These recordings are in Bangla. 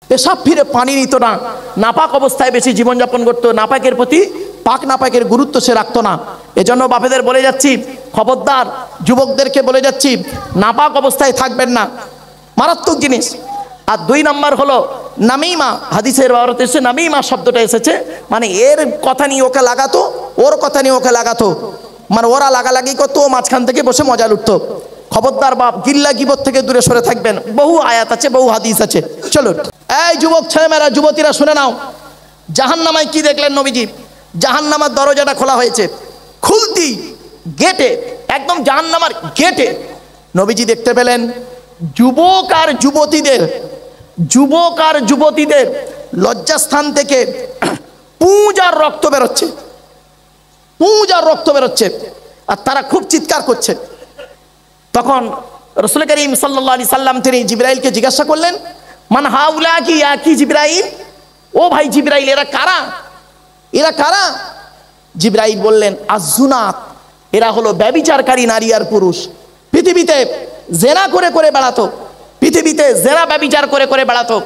পেশাব ফিরে পানি নিত না, নাপাক অবস্থায় বেশি জীবনযাপন করতো, নাপাকের প্রতি পাক নাপাকের গুরুত্ব সে রাখতো না। এজন্য বাপেদের বলে যাচ্ছি, খবরদার যুবকদেরকে বলে যাচ্ছি, নাপাক অবস্থায় থাকবেন না, মারাত্মক জিনিস। আর 2 নম্বর হলো নামিমা, হাদিসের বারতে এসে নামিমা শব্দটা এসেছে, মানে এর কথা নিয়ে ওকে লাগাতো, ওর কথা নিয়ে ওকে লাগাতো, মানে ওরা লাগালাগি করতো, ও মাঝখান থেকে বসে মজা লুটতো। খবরদার বাপ, গিল্লা গিবত থেকে দূরে সরে থাকবেন। বহু আয়াত আছে, বহু হাদিস আছে। চলো এই যুবক ছেলেমেয়েরা, যুবতীরা শুনে নাও, জাহান্নামায় কি দেখলেন নবীজি? জাহান্নামার দরজাটা খোলা হয়েছে, খুলতি গেটে, একদম জাহান্নামার গেটে নবীজি দেখতে পেলেন যুবক আর যুবতীদের লজ্জাস্থান থেকে পুঁজ আর রক্ত বেরোচ্ছে, আর তারা খুব চিৎকার করছে। তখন রাসূল করিম সাল্লাল্লাহু আলাইহি সাল্লাম তিনি জিবরাইলকে জিজ্ঞাসা করলেন, মান হাউলা কি জিবরাইল, ও ভাই জিবরাইল, এরা কারা? জিবরাইল বললেন, আযুনাত, এরা হলো ব্যভিচারকারী নারী আর পুরুষ। পৃথিবীতে জেনা করে বেড়াতো, পৃথিবীতে জেনা ব্যভিচার করে বেড়াতো।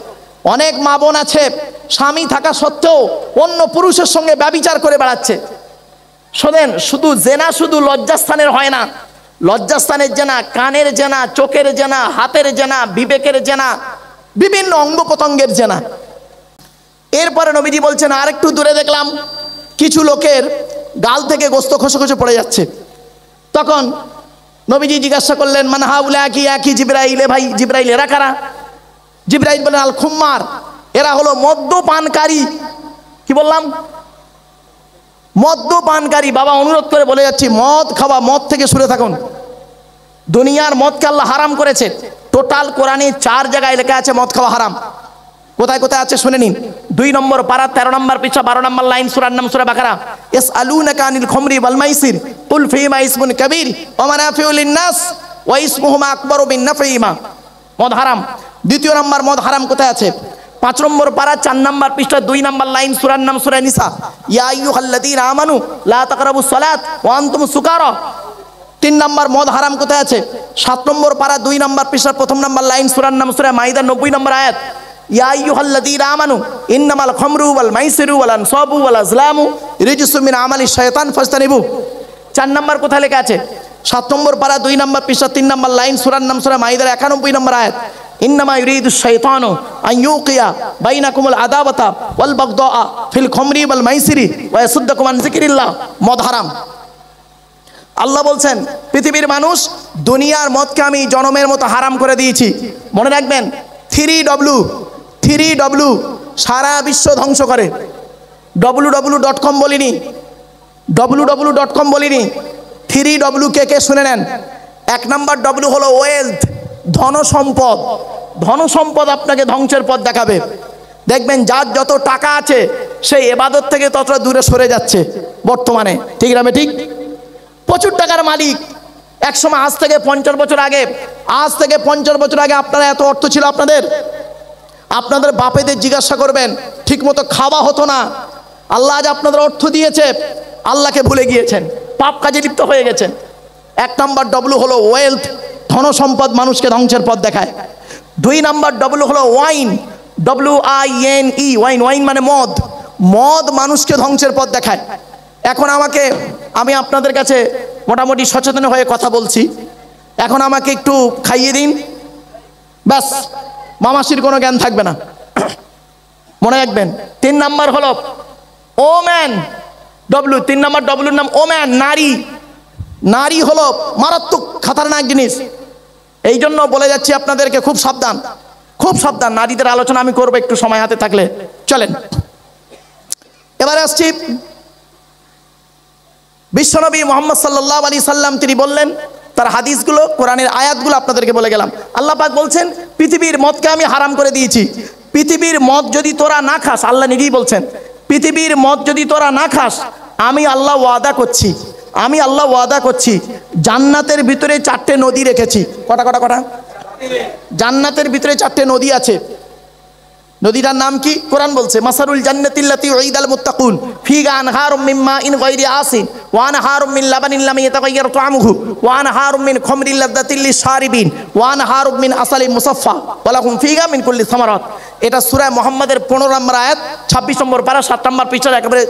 অনেক মা বোন আছে স্বামী থাকা সত্ত্বেও অন্য পুরুষের সঙ্গে ব্যভিচার করে বেড়াচ্ছে। শোনেন, শুধু জেনা শুধু লজ্জাস্থানের হয় না, লজ্জাস্থানের জেনা, কানের জেনা, চোখের জেনা, হাতের জেনা, বিবেকের জেনা, বিভিন্ন অঙ্গ প্রত্যঙ্গের জেনা। এরপরে নবীজি বলছেন, আরেকটু দূরে দেখলাম কিছু লোকের গাল থেকে গোস্ত খসে পড়ে যাচ্ছে। তখন নবীজি জিজ্ঞাসা করলেন, মান হাউলা কি জিবরাইল, ভাই জিবরাইল এরা কারা? জিবরাইল বলেন, আল খুম্মার, এরা হলো মদ্যপানকারী। কি বললাম? মদ্যপানকারী। বাবা অনুরোধ করে বলে যাচ্ছি, মদ খাওয়া, মদ থেকে সরে থাকুন। দুনিয়ার মদকে আল্লাহ হারাম করেছে। টোটাল কোরআনে 4 জায়গায় লেখা আছে মদ খাওয়া হারাম। কোথায় কোথায় আছে শুনে নিন। 2 নম্বর পারা 13 নম্বর পৃষ্ঠা 12 নম্বর লাইন, সূরার নাম সূরা বাকারা। ইয়াসআলুনাকা আনিল খামরি ওয়াল মাইসির কুল ফীহিমা ইসমুন কাবীর ওয়া মানাফিউ লিন-নাস ওয়া ইসমুহুমা আকবারু মিন নাফইহিমা। মদ হারাম। 2 নম্বর মদ হারাম কোথায় আছে? 5 নম্বর পারা 4 নম্বর পৃষ্ঠা 2 নম্বর লাইন, সূরার নাম সূরা নিসা। ইয়া আইয়ুহাল্লাযীনা আমানু লা তাকরাবুস সালাত ওয়া আনতুম সুকারা। 3 নম্বর মদ হারাম কোথায় আছে? 7 নম্বর পারা 2 নম্বর পৃষ্ঠা 1 নম্বর লাইন, সূরার নাম সূরা মাইদা 90 নম্বর আয়াত। ইয়া আইয়ুহাল্লাযীনা আমানু ইন্নামাল খামরু ওয়াল মাইসিরু ওয়াল আনসাবু ওয়াল আজলামু রিজসুম মিন আমালিশ শায়তান ফাজতানিবু। 4 নম্বর কোথায় লেখা আছে? 7 নম্বর পারা 2 নম্বর পৃষ্ঠা 3 নম্বর লাইন, সূরার নাম সূরা মাইদার 91 নম্বর আয়াত। ইন্নামা ইউরিদুশ শাইতানু আন ইউকিয়া বাইনাকুমুল আদাওয়াতা ওয়াল বাগদাআ ফিল খামরি ওয়াল মাইসিরি ওয়া ইয়াসুদ্দাকুম আন যিকরিল্লাহ। মদ হারাম। আল্লাহ বলছেন, পৃথিবীর মানুষ, দুনিয়ার মদকে আমি জনমের মতো হারাম করে দিয়েছি। মনে রাখবেন, 3W সারা বিশ্ব ধ্বংস করে। www.com বলিনি, www.com বলিনি, 3W কে শুনে নেন। 1 নম্বর W হলো ওয়েলথ, ধনসম্পদ। ধনসম্পদ আপনাকে ধ্বংসের পথ দেখাবে। দেখবেন যার যত টাকা আছে সে ইবাদত থেকে ততটা দূরে সরে যাচ্ছে বর্তমানে। ঠিক না? ঠিক। প্রচুর টাকার মালিক একসময়, আজ থেকে 50 বছর আগে আপনারা এত অর্থ ছিল আপনাদের বাপেদের জিজ্ঞাসা করবেন, ঠিক মতো খাওয়া হতো না। আল্লাহ আজ আপনাদের অর্থ দিয়েছে, আল্লাহকে ভুলে গিয়েছেন, পাপ কাজে লিপ্ত হয়ে গেছেন। 1 নম্বর W হলো ওয়েলথ, ধনসম্পদ মানুষকে ধ্বংসের পথ দেখায়। 2 নম্বর W হলো ওয়াইন, WINE, ওয়াইন মানে মদ। মদ মানুষকে ধ্বংসের পথ দেখায়। এখন আমি আপনাদের কাছে মোটামুটি সচেতন হয়ে কথা বলছি। এখন আমাকে একটু খাইয়ে দিন, ব্যাস, মামাসির কোনো জ্ঞান থাকবে না। মনে রাখবেন। 3 নম্বর হলো ওম্যান, W। 3 নম্বর Wর নাম ওম্যান, নারী। নারী হলো মারাত্মক খাতারনাক জিনিস। এই জন্য বলে যাচ্ছি আপনাদেরকে, খুব সাবধান, খুব সাবধান। নারীদের আলোচনা আমি করবো একটু সময় হাতে থাকলে। চলেন এবারে আসছি। বিশ্বনবী মুহাম্মদ সাল্লাল্লাহু আলাইহি সাল্লাম তিনি বললেন, তার হাদিসগুলো, কোরআনের আয়াতগুলো আপনাদেরকে বলে গেলাম। আল্লাহ পাক বলছেন, পৃথিবীর মদকে আমি হারাম করে দিয়েছি। পৃথিবীর মদ যদি তোরা না খাস, আল্লাহ নিজেই বলছেন, পৃথিবীর মদ যদি তোরা না খাস, আমি আল্লাহ ওয়াদা করছি জান্নাতের ভিতরে 4টে নদী রেখেছি। কটা? জান্নাতের ভিতরে 4টে নদী আছে। নদীটার নাম কি? কোরআন বলছে মাসারুল জান্নাতিল্লাতী উইদাল মুত্তাকুন ফিহা আনহারুম মিন মাইন গায়রি আসিন ওয়া আনহারুম মিন লাবানিন লাম ইয়াতাগায়্যার তা'আমুহু ওয়া আনহারুম মিন খামরিন লাযযাতিল লিশারিবিন ওয়া আনহারুম মিন আসালিন মুসাফফা ওয়া লাহুম ফিহা মিন কুল্লি সামারাত। এটা সূরা মুহাম্মাদের 15 নম্বর আয়াত 26 নম্বর পারা 7 নম্বর পৃষ্ঠার একেবারে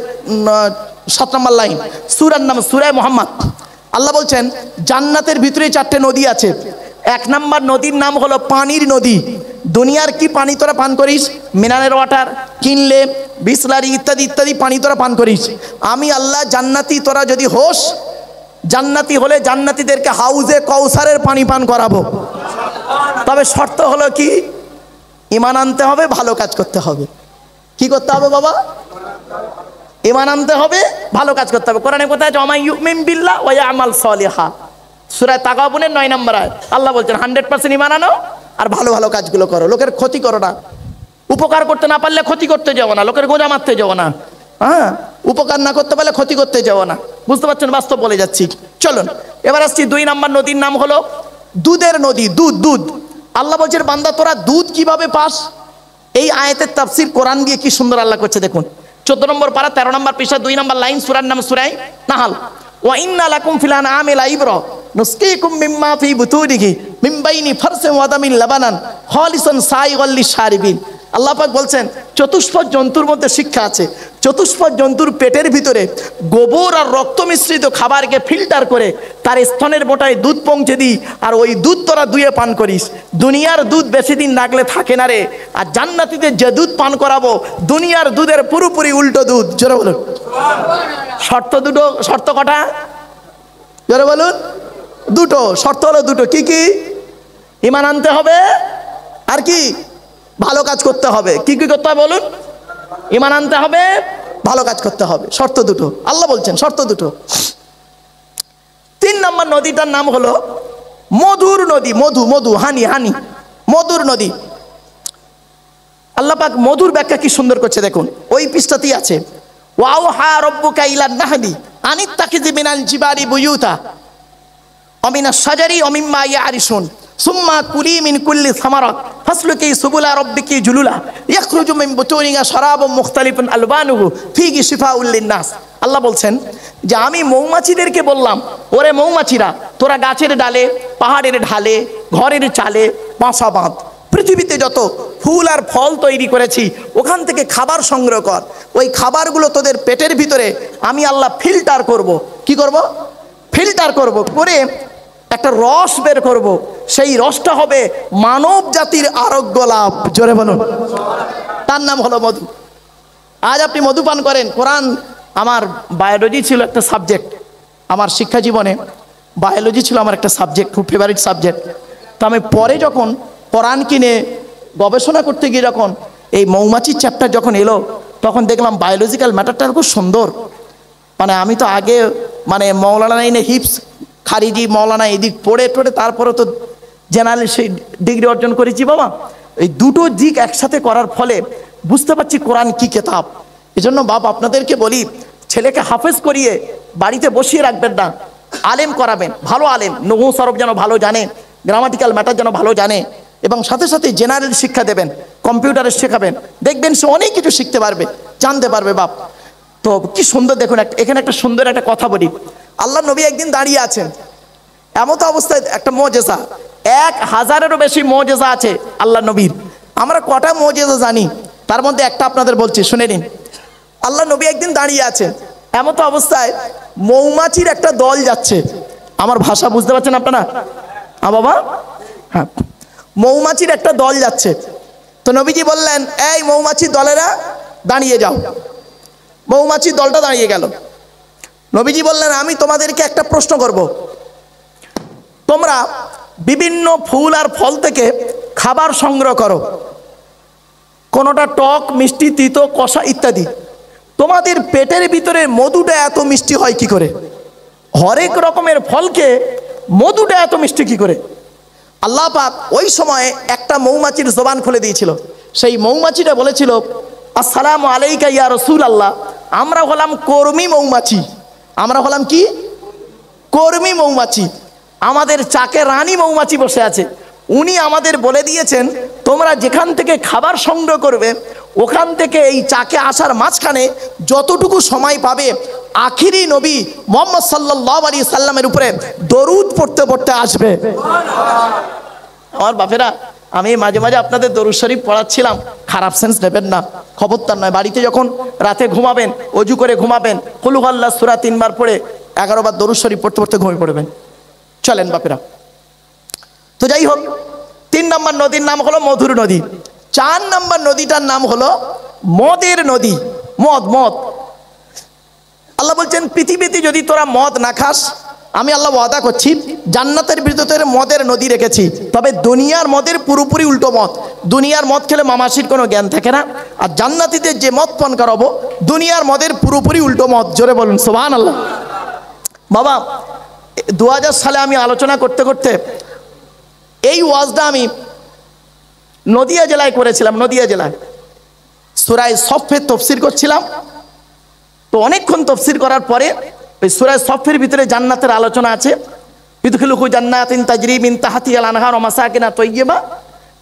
7 নম্বর লাইন। সূরার নাম সূরা মুহাম্মদ। আল্লাহ বলছেন জান্নাতের ভিতরে 4টে নদী আছে। 1 নম্বর নদীর নাম হলো পানির নদী। দুনিয়ার কি পানি তোরা পান করিস? মিনারেল ওয়াটার, কিনলে, বিসলারি ইত্যাদি ইত্যাদি পানি তোরা পান করিস। আমি আল্লাহ জান্নাতি তোরা যদি হোস, জান্নাতি হলে জান্নাতীদেরকে হাউজে কৌসারের পানি পান করাবো। তবে শর্ত হলো কি? ঈমান আনতে হবে, ভালো কাজ করতে হবে। কি করতে হবে বাবা? ঈমান আনতে হবে, ভালো কাজ করতে হবে। কোরআনে কোথায় আছে? ওয়া ইউমিন বিল্লাহ ওয়া ইয়ামাল সলিহা। সূরা তাগাবুনের 9 নম্বর আয়াত। আল্লাহ বলছেন 100% ঈমান আনো আর ভালো ভালো কাজগুলো করো। লোকের ক্ষতি করো না। উপকার করতে না পারলে ক্ষতি করতে যাও না। লোকের গোজা মারতে যাও না। হ্যাঁ, উপকার না করতে পারলে ক্ষতি করতে যাও না। বুঝতে পারছেন? বাস্তব বলে যাচ্ছি। চলুন এবার আসছি 2 নম্বর নদীর নাম হলো দুধের নদী। দুধ দুধ। আল্লাহ বলছেন বান্দা তোরা দুধ কিভাবে পাস? এই আয়াতের তাফসীর কোরআন দিয়ে কি সুন্দর আল্লাহ করছে দেখুন। 14 নম্বর পারা 13 নম্বর পৃষ্ঠা 2 নম্বর লাইন। সূরার নাম সূরা নাহাল। ওয়া ইন্না লাকুম ফিল আনআমি লাইবরা নুসকিকুম মিম্মা ফি বুতুনিহি মিন বাইনি ফারসিন ওয়া দামিন লাবানান খালিসান সাইগাল লিশারিবিন। আল্লাহ পাক বলছেন চতুষ্পদ জন্তুর মধ্যে শিক্ষা আছে। চতুষ্পদ জন্তুর পেটের ভিতরে গোবর আর রক্ত মিশ্রিত খাবারকে ফিল্টার করে তার স্তনের বোটায় দুধ পৌঁছে দিই, আর ওই দুধ তোরা দুয়ে পান করিস। দুনিয়ার দুধ বেশি দিন রাখলে থাকে না রে। আর জান্নাতীদের যে দুধ পান করাবো দুনিয়ার দুধের পুরোপুরি উল্টো দুধ। জোরে বলুন শর্ত দুটো। শর্ত কটা? জোরে বলুন। দুটো শর্ত হলো দুটো। কি কি? ঈমান আনতে হবে আর কি? ভালো কাজ করতে হবে। কি কি করতে হবে বলুন? ঈমান আনতে হবে, ভালো কাজ করতে হবে। শর্ত দুটো। আল্লাহ বলছেন শর্ত দুটো। 3 নম্বর নদীটার নাম হলো মধুর নদী। মধু মধু হানি হানি মধুর নদী। আল্লাহ পাক মধুর ব্যাখ্যা কি সুন্দর করছে দেখুন। ওই পৃষ্ঠাতেই আছে ওয়াওহা রাব্বুকা ইলান নাহলি আনিত্তাখিযি মিনাল জিবালি বুয়ুতা ওয়া মিনাশ শাজারি ওয়া মিম্মা ইয়ারিশুন সুম্মা কুলি মিন কুল্লি সামারাত ফাসলুকি সুবুলা রাব্বিকি জুলুলা ইয়াখরুজু মিন বুতুনিহা শারাবুম মুখতালিফুন আলবানুহু ফীহি শিফাউল লিন্নাস। আল্লাহ বলছেন যে আমি মৌমাছিদেরকে বললাম, ওরে মৌমাছিরা তোরা গাছের ডালে, পাহাড়ের ঢালে, ঘরের চালে বাসা বাঁধ। পৃথিবীতে যত ফুল আর ফল তৈরি করেছি ওখান থেকে খাবার সংগ্রহ কর। ওই খাবারগুলো তোদের পেটের ভিতরে আমি আল্লাহ ফিল্টার করব। কি করব? ফিল্টার করব করে একটা রস বের করব। সেই রসটা হবে মানব জাতির আরোগ্য লাভ। জোরে বলুন। তার নাম হলো মধু। আজ আপনি মধু পান করেন। কোরআন, আমার বায়োলজি ছিল একটা সাবজেক্ট। আমার শিক্ষা জীবনে বায়োলজি ছিল আমার একটা সাবজেক্ট, খুব ফেভারিট সাবজেক্ট। তো আমি পরে যখন কোরআন কিনে গবেষণা করতে গিয়ে যখন এই মৌমাছির চ্যাপ্টার যখন এলো তখন দেখলাম বায়োলজিক্যাল ম্যাটারটা খুব সুন্দর। মানে আমি তো আগে মানে মৌলানা ইনে হিপস খারিজি মৌলানা এদিক পড়ে টড়ে তারপরে তো জেনারেল সেই ডিগ্রি অর্জন করেছি বাবা। এই দুটো দিক একসাথে করার ফলে বুঝতে পারছি কোরআন কি কিতাব। এজন্য বাপ আপনাদেরকে বলি, ছেলেকে হাফেজ করিয়ে বাড়িতে বসিয়ে রাখবেন না, আলেম করাবেন। ভালো আলেম, নহু সরফ যেন ভালো জানে, গ্রামাটিক্যাল ম্যাটার যেন ভালো জানে, এবং সাথে সাথে জেনারেল শিক্ষা দেবেন, কম্পিউটারে শেখাবেন। দেখবেন সে অনেক কিছু শিখতে পারবে, জানতে পারবে বাপ। তো কি সুন্দর দেখুন, এখানে একটা সুন্দর একটা কথা বলি। আল্লাহ নবী একদিন দাঁড়িয়ে আছেন, এমতো অবস্থায় একটা মুজিজা, 1000-এরও বেশি মুজিজা আছে আল্লাহ নবীর। আমরা কটা মুজিজা জানি, তার মধ্যে একটা আপনাদের বলছি, শুনে নিন। আল্লাহ নবী একদিন দাঁড়িয়ে আছেন, এমতো অবস্থায় মৌমাছির একটা দল যাচ্ছে। আমার ভাষা বুঝতে পারছেন আপনারা? বাবা, হ্যাঁ, মৌমাছির একটা দল যাচ্ছে। তো নবীজি বললেন, এই মৌমাছির দলেরা দাঁড়িয়ে যাও। মৌমাছির দলটা দাঁড়িয়ে গেল। নবীজি বললেন, আমি তোমাদেরকে একটা প্রশ্ন করব। তোমরা বিভিন্ন ফুল আর ফল থেকে খাবার সংগ্রহ করো, কোনোটা টক, মিষ্টি, তিতো, কষা ইত্যাদি। তোমাদের পেটের ভিতরে মধুটা এত মিষ্টি হয় কি করে? হরেক রকমের ফলকে মধুটা এত মিষ্টি কি করে? আল্লাহ পাক ওই সময়ে একটা মৌমাছির জবান খুলে দিয়েছিল। সেই মৌমাছিটা বলেছিল, আসসালামু আলাইকা ইয়া রাসূলুল্লাহ। আমরা হলাম কর্মী মৌমাছি। আমরা হলাম কি? কর্মী মৌমাছি। আমাদের চাকে রানী মৌমাছি বসে আছে। উনি আমাদের বলে দিয়েছেন তোমরা যেখান থেকে খাবার সংগ্রহ করবে ওখান থেকে এই চাকে আসার মাঝখানে যতটুকু সময় পাবে আখিরি নবী মুহাম্মদ সাল্লাল্লাহু আলাইহি সাল্লামের উপরে দরুদ পড়তে পড়তে আসবে। আমার বাপেরা, আমি মাঝে মাঝে আপনাদের দরুদ শরীফ পড়াচ্ছিলাম, খারাপ সেন্স নেবেন না, খবরদার নয়। বাড়িতে যখন রাতে ঘুমাবেন, অজু করে ঘুমাবেন, কুল হুয়াল্লাহ সূরা 3 বার পড়ে 11 বার দরুদ শরীফ পড়তে পড়তে ঘুমিয়ে পড়বেন। চলেন বাপেরা, তো যাই হোক, 3 নম্বর নদীর নাম হলো মধুর নদী। 4 নম্বর নদীটার নাম হলো মদের নদী। মদ, মদ। আল্লাহ বলছেন পৃথিবীতে যদি তোরা মদ না খাস, আমি আল্লাহ ওয়াদা করছি জান্নাতের ভিতরে মদের নদী রেখেছি। তবে দুনিয়ার মদের পুরোপুরি উল্টো মদ। দুনিয়ার মদ খেলে মামাসির কোনো জ্ঞান থাকে না, আর জান্নাতীদের যে মদ পান করাবো দুনিয়ার মদের পুরোপুরি উল্টো মদ। জোরে বলুন সুবহানাল্লাহ। বাবা, 2000 সালে আমি আলোচনা করতে করতে এই ওয়াজটা আমি নদিয়া জেলায় করেছিলাম। নদিয়া জেলায় সূরা সফের তাফসীর করছিলাম। তো অনেকক্ষণ তাফসীর করার পরে ওই সূরা সফের ভিতরে জান্নাতের আলোচনা আছে, ইদখিলুহু জান্নাতিন তাজরি মিন তাহতিহাল আনহার ওয়া মাসাকিনা তাইয়্যিবা।